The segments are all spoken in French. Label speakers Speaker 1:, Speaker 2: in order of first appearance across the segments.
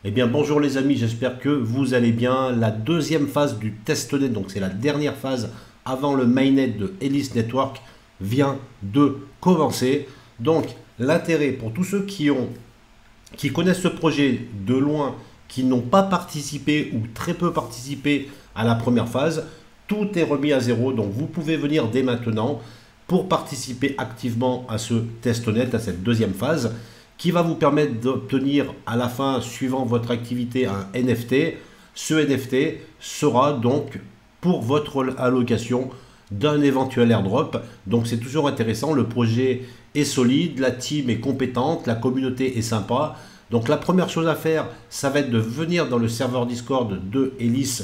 Speaker 1: Eh bien bonjour les amis, j'espère que vous allez bien. La deuxième phase du testnet, donc c'est la dernière phase avant le mainnet de Ellis Network, vient de commencer. Donc l'intérêt pour tous ceux qui connaissent ce projet de loin, qui n'ont pas participé ou très peu participé à la première phase, tout est remis à zéro. Donc vous pouvez venir dès maintenant pour participer activement à ce testnet, à cette deuxième phase, qui va vous permettre d'obtenir à la fin, suivant votre activité, un NFT. Ce NFT sera donc pour votre allocation d'un éventuel airdrop. Donc c'est toujours intéressant, le projet est solide, la team est compétente, la communauté est sympa. Donc la première chose à faire, ça va être de venir dans le serveur Discord de Ellis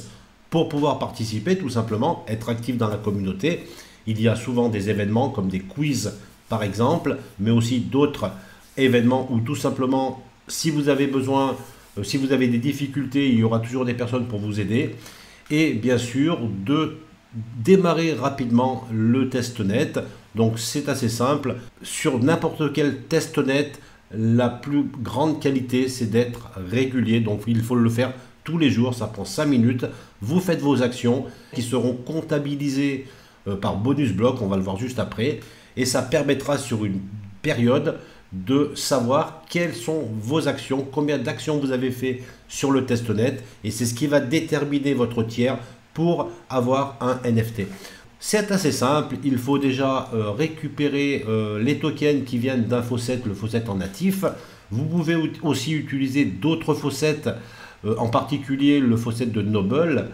Speaker 1: pour pouvoir participer, tout simplement, être actif dans la communauté. Il y a souvent des événements comme des quiz par exemple, mais aussi d'autres événements où tout simplement, si vous avez besoin, si vous avez des difficultés, il y aura toujours des personnes pour vous aider. Et bien sûr, de démarrer rapidement le testnet. Donc c'est assez simple. Sur n'importe quel testnet, la plus grande qualité, c'est d'être régulier. Donc il faut le faire tous les jours, ça prend 5 minutes. Vous faites vos actions qui seront comptabilisées par bonus bloc, on va le voir juste après. Et ça permettra sur une période de savoir quelles sont vos actions, combien d'actions vous avez fait sur le testnet, et c'est ce qui va déterminer votre tiers pour avoir un NFT. C'est assez simple, il faut déjà récupérer les tokens qui viennent d'un faucet, le faucet en natif. Vous pouvez aussi utiliser d'autres faucets, en particulier le faucet de Noble.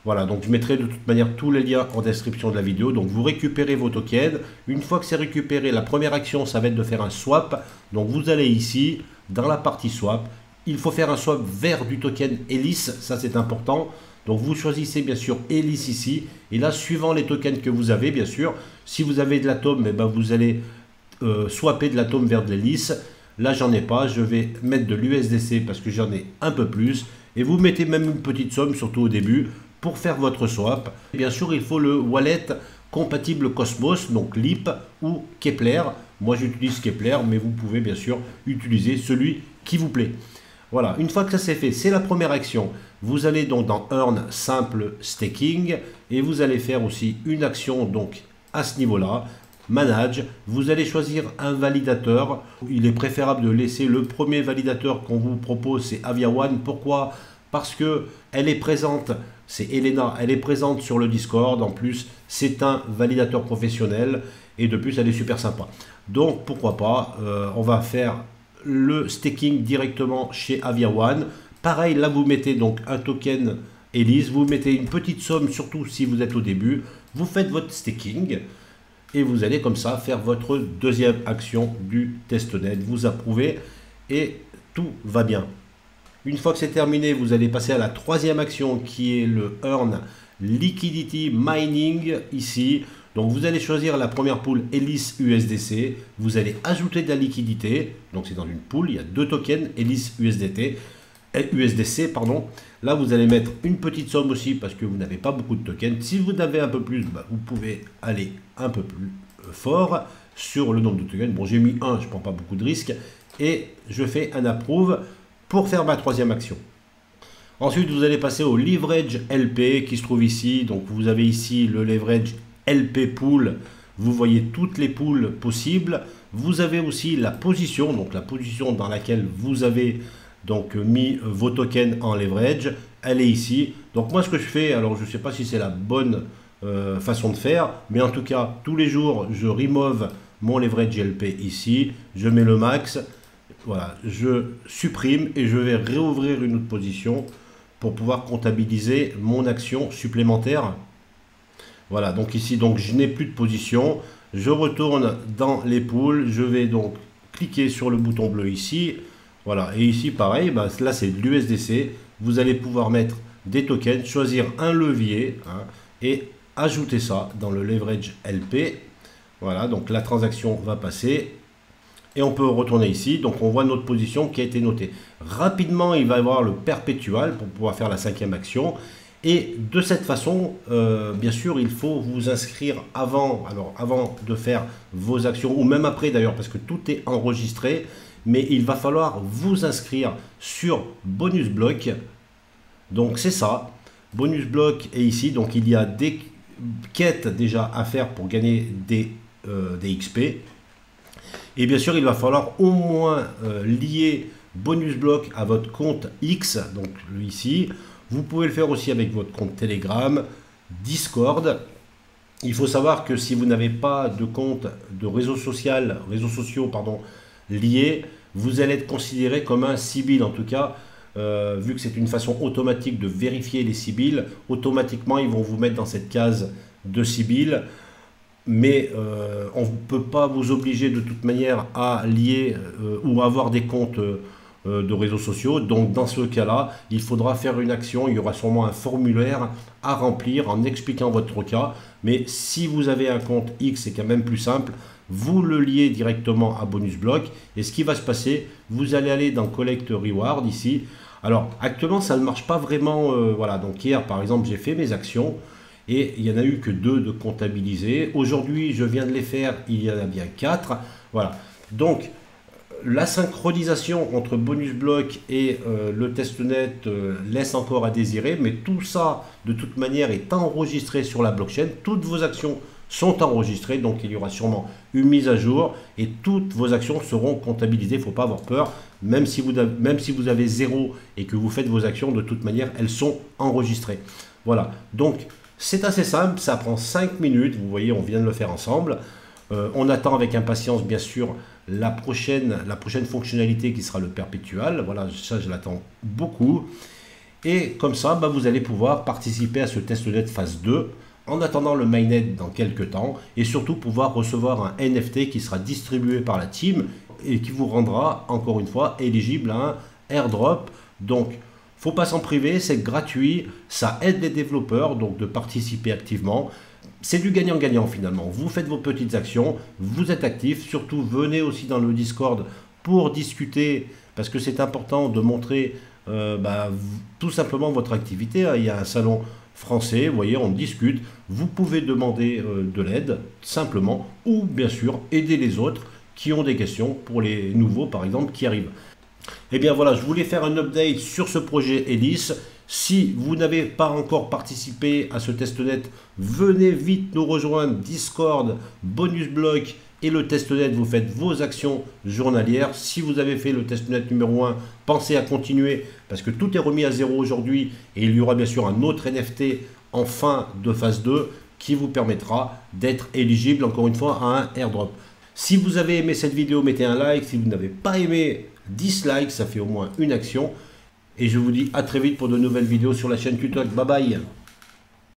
Speaker 1: Voilà, donc je mettrai de toute manière tous les liens en description de la vidéo. Donc vous récupérez vos tokens. Une fois que c'est récupéré, la première action, ça va être de faire un swap. Donc vous allez ici, dans la partie swap. Il faut faire un swap vers du token Ellis, ça c'est important. Donc vous choisissez bien sûr Ellis ici. Et là, suivant les tokens que vous avez, bien sûr, si vous avez de l'atome, eh ben, vous allez swapper de l'atome vers de l'Ellis. Là, j'en ai pas. Je vais mettre de l'USDC parce que j'en ai un peu plus. Et vous mettez même une petite somme, surtout au début, pour faire votre swap. Bien sûr, il faut le wallet compatible Cosmos, donc LIP ou Kepler. Moi, j'utilise Kepler, mais vous pouvez bien sûr utiliser celui qui vous plaît. Voilà, une fois que ça c'est fait, c'est la première action. Vous allez donc dans Earn Simple Staking et vous allez faire aussi une action donc à ce niveau-là. Manage, vous allez choisir un validateur. Il est préférable de laisser le premier validateur qu'on vous propose, c'est AviaOne. Pourquoi ? Parce que elle est présente, c'est Elena, elle est présente sur le Discord. En plus, c'est un validateur professionnel et de plus, elle est super sympa. Donc, pourquoi pas, on va faire le staking directement chez AviaOne. Pareil, là, vous mettez donc un token Ellis, vous mettez une petite somme, surtout si vous êtes au début. Vous faites votre staking et vous allez comme ça faire votre deuxième action du testnet. Vous approuvez et tout va bien. Une fois que c'est terminé, vous allez passer à la troisième action qui est le Earn Liquidity Mining ici. Donc vous allez choisir la première pool Ellis USDC. Vous allez ajouter de la liquidité. Donc c'est dans une pool, il y a deux tokens Ellis USDC. Pardon. Là vous allez mettre une petite somme aussi parce que vous n'avez pas beaucoup de tokens. Si vous avez un peu plus, bah, vous pouvez aller un peu plus fort sur le nombre de tokens. Bon, j'ai mis 1, je ne prends pas beaucoup de risques. Et je fais un approve pour faire ma troisième action. Ensuite, vous allez passer au leverage LP qui se trouve ici. Donc, vous avez ici le leverage LP pool. Vous voyez toutes les pools possibles. Vous avez aussi la position, donc la position dans laquelle vous avez donc mis vos tokens en leverage. Elle est ici. Donc, moi, ce que je fais, alors je ne sais pas si c'est la bonne façon de faire, mais en tout cas, tous les jours, je remove mon leverage LP ici. Je mets le max. Voilà, je supprime et je vais réouvrir une autre position pour pouvoir comptabiliser mon action supplémentaire. Voilà, donc ici, donc je n'ai plus de position. Je retourne dans les pools. Je vais donc cliquer sur le bouton bleu ici. Voilà, et ici, pareil, bah, là c'est de l'USDC. Vous allez pouvoir mettre des tokens, choisir un levier hein, et ajouter ça dans le leverage LP. Voilà, donc la transaction va passer. Et on peut retourner ici, donc on voit notre position qui a été notée. Rapidement, il va y avoir le perpétual pour pouvoir faire la cinquième action. Et de cette façon, bien sûr, il faut vous inscrire avant de faire vos actions, ou même après d'ailleurs, parce que tout est enregistré. mais il va falloir vous inscrire sur Bonus Block. Donc c'est ça, Bonus Block est ici, donc il y a des quêtes déjà à faire pour gagner des XP. Et bien sûr, il va falloir au moins lier Bonus Block à votre compte X, donc ici. Vous pouvez le faire aussi avec votre compte Telegram, Discord. Il faut savoir que si vous n'avez pas de compte de réseaux sociaux liés, vous allez être considéré comme un Sibyl. En tout cas, vu que c'est une façon automatique de vérifier les Sibyls, automatiquement ils vont vous mettre dans cette case de Sibyl. Mais on ne peut pas vous obliger de toute manière à lier ou avoir des comptes de réseaux sociaux. Donc dans ce cas-là, il faudra faire une action. Il y aura sûrement un formulaire à remplir en expliquant votre cas. Mais si vous avez un compte X, c'est quand même plus simple. Vous le liez directement à Bonus Block. Et ce qui va se passer, vous allez aller dans Collect Reward ici. Alors actuellement, ça ne marche pas vraiment. Voilà. Donc hier, par exemple, j'ai fait mes actions. Et il n'y en a eu que 2 de comptabilisés. Aujourd'hui, je viens de les faire, il y en a bien 4. Voilà. Donc, la synchronisation entre Bonus Block et le testnet laisse encore à désirer. Mais tout ça, de toute manière, est enregistré sur la blockchain. Toutes vos actions sont enregistrées. Donc, il y aura sûrement une mise à jour. Et toutes vos actions seront comptabilisées. Il ne faut pas avoir peur. Même si vous avez 0 et que vous faites vos actions, de toute manière, elles sont enregistrées. Voilà. Donc, c'est assez simple, ça prend 5 minutes, vous voyez, on vient de le faire ensemble. On attend avec impatience, bien sûr, la prochaine fonctionnalité qui sera le perpétual. Voilà, ça, je l'attends beaucoup. Et comme ça, vous allez pouvoir participer à ce testnet phase 2 en attendant le mainnet dans quelques temps et surtout pouvoir recevoir un NFT qui sera distribué par la team et qui vous rendra, encore une fois, éligible à un airdrop. Donc, faut pas s'en priver, c'est gratuit, ça aide les développeurs donc de participer activement. C'est du gagnant-gagnant finalement. Vous faites vos petites actions, vous êtes actifs, surtout venez aussi dans le Discord pour discuter parce que c'est important de montrer tout simplement votre activité. Il y a un salon français, vous voyez, on discute. Vous pouvez demander de l'aide simplement ou bien sûr aider les autres qui ont des questions pour les nouveaux par exemple qui arrivent. Et bien voilà, je voulais faire un update sur ce projet Hélice. Si vous n'avez pas encore participé à ce testnet, venez vite nous rejoindre, Discord, Bonus Block et le testnet, vous faites vos actions journalières. Si vous avez fait le testnet numéro 1, pensez à continuer parce que tout est remis à 0 aujourd'hui et il y aura bien sûr un autre NFT en fin de phase 2 qui vous permettra d'être éligible encore une fois à un airdrop. Si vous avez aimé cette vidéo, mettez un like. Si vous n'avez pas aimé, dislike, ça fait au moins une action. Et je vous dis à très vite pour de nouvelles vidéos sur la chaîne Tutoc. Bye bye.